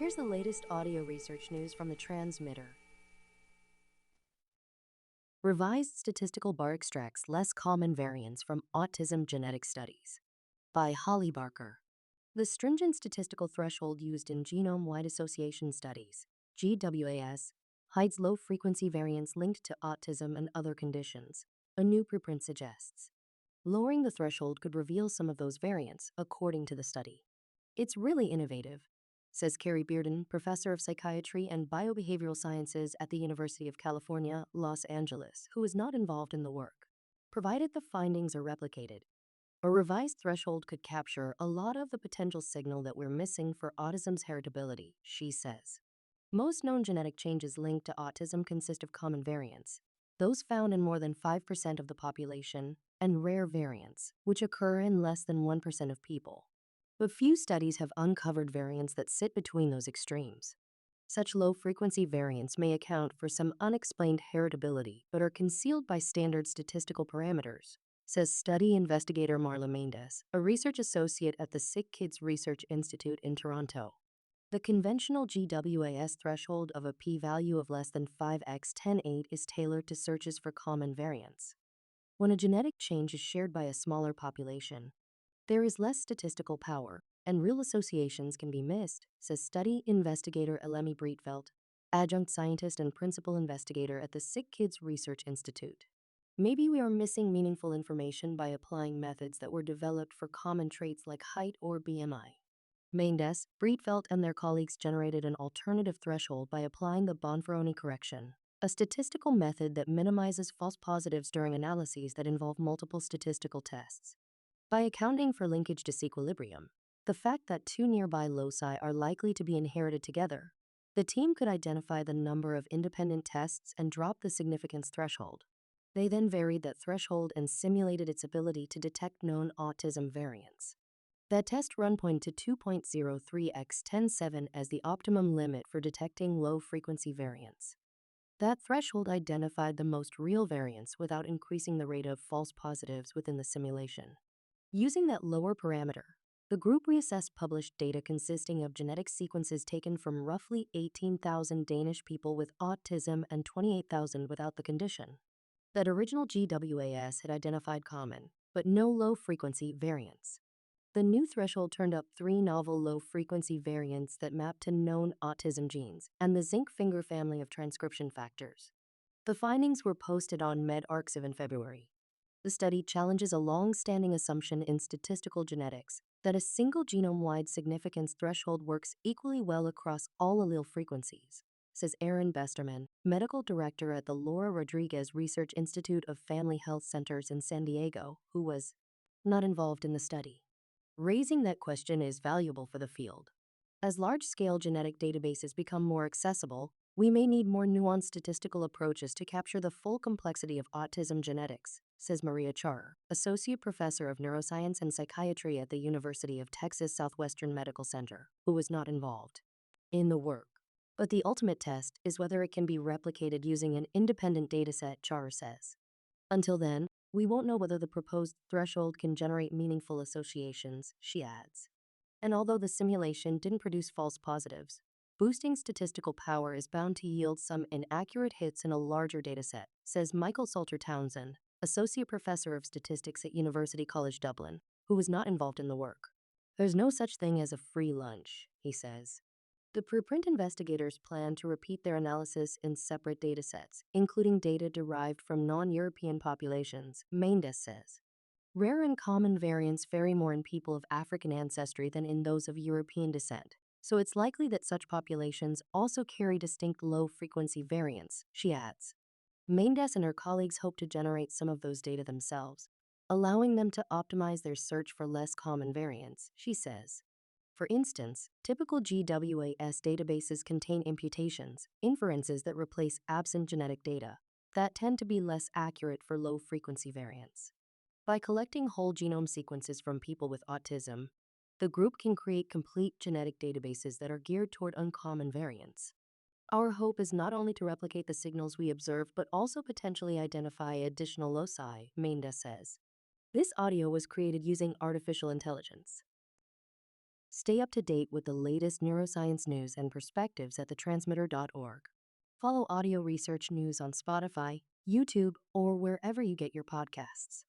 Here's the latest audio research news from the transmitter. Revised statistical bar extracts less common variants from autism genetic studies. By Holly Barker. The stringent statistical threshold used in genome-wide association studies, GWAS, hides low-frequency variants linked to autism and other conditions, a new preprint suggests. Lowering the threshold could reveal some of those variants, according to the study. It's really innovative, says Carrie Bearden, professor of psychiatry and biobehavioral sciences at the University of California, Los Angeles, who is not involved in the work. Provided the findings are replicated, a revised threshold could capture a lot of the potential signal that we're missing for autism's heritability, she says. Most known genetic changes linked to autism consist of common variants, those found in more than 5% of the population, and rare variants, which occur in less than 1% of people. But few studies have uncovered variants that sit between those extremes. Such low-frequency variants may account for some unexplained heritability but are concealed by standard statistical parameters, says study investigator Marla Mendes, a research associate at the Sick Kids Research Institute in Toronto. The conventional GWAS threshold of a p-value of less than 5x 10^8 is tailored to searches for common variants. When a genetic change is shared by a smaller population, there is less statistical power, and real associations can be missed, says study investigator Elemi Breitfeld, adjunct scientist and principal investigator at the Sick Kids Research Institute. Maybe we are missing meaningful information by applying methods that were developed for common traits like height or BMI. Mendes, Breitfeld, and their colleagues generated an alternative threshold by applying the Bonferroni correction, a statistical method that minimizes false positives during analyses that involve multiple statistical tests. By accounting for linkage disequilibrium, the fact that two nearby loci are likely to be inherited together, the team could identify the number of independent tests and drop the significance threshold. They then varied that threshold and simulated its ability to detect known autism variants. That test run pointed to 2.03x 10^7 as the optimum limit for detecting low-frequency variants. That threshold identified the most real variants without increasing the rate of false positives within the simulation. Using that lower parameter, the group reassessed published data consisting of genetic sequences taken from roughly 18,000 Danish people with autism and 28,000 without the condition. That original GWAS had identified common, but no low-frequency variants. The new threshold turned up 3 novel low-frequency variants that mapped to known autism genes and the zinc finger family of transcription factors. The findings were posted on medRxiv in February. The study challenges a long-standing assumption in statistical genetics that a single genome-wide significance threshold works equally well across all allele frequencies, says Aaron Besterman, medical director at the Laura Rodriguez Research Institute of Family Health Centers in San Diego, who was not involved in the study. Raising that question is valuable for the field. As large-scale genetic databases become more accessible, we may need more nuanced statistical approaches to capture the full complexity of autism genetics, says Maria Char, associate professor of neuroscience and psychiatry at the University of Texas Southwestern Medical Center, who was not involved in the work. But the ultimate test is whether it can be replicated using an independent dataset, Char says. Until then, we won't know whether the proposed threshold can generate meaningful associations, she adds. And although the simulation didn't produce false positives, boosting statistical power is bound to yield some inaccurate hits in a larger dataset, says Michael Salter Townsend, associate professor of statistics at University College Dublin, who was not involved in the work. There's no such thing as a free lunch, he says. The preprint investigators plan to repeat their analysis in separate datasets, including data derived from non-European populations, Mendes says. Rare and common variants vary more in people of African ancestry than in those of European descent, so it's likely that such populations also carry distinct low-frequency variants, she adds. Mendes and her colleagues hope to generate some of those data themselves, allowing them to optimize their search for less common variants, she says. For instance, typical GWAS databases contain imputations, inferences that replace absent genetic data, that tend to be less accurate for low-frequency variants. By collecting whole genome sequences from people with autism, the group can create complete genetic databases that are geared toward uncommon variants. Our hope is not only to replicate the signals we observe, but also potentially identify additional loci, Mendes says. This audio was created using artificial intelligence. Stay up to date with the latest neuroscience news and perspectives at thetransmitter.org. Follow audio research news on Spotify, YouTube, or wherever you get your podcasts.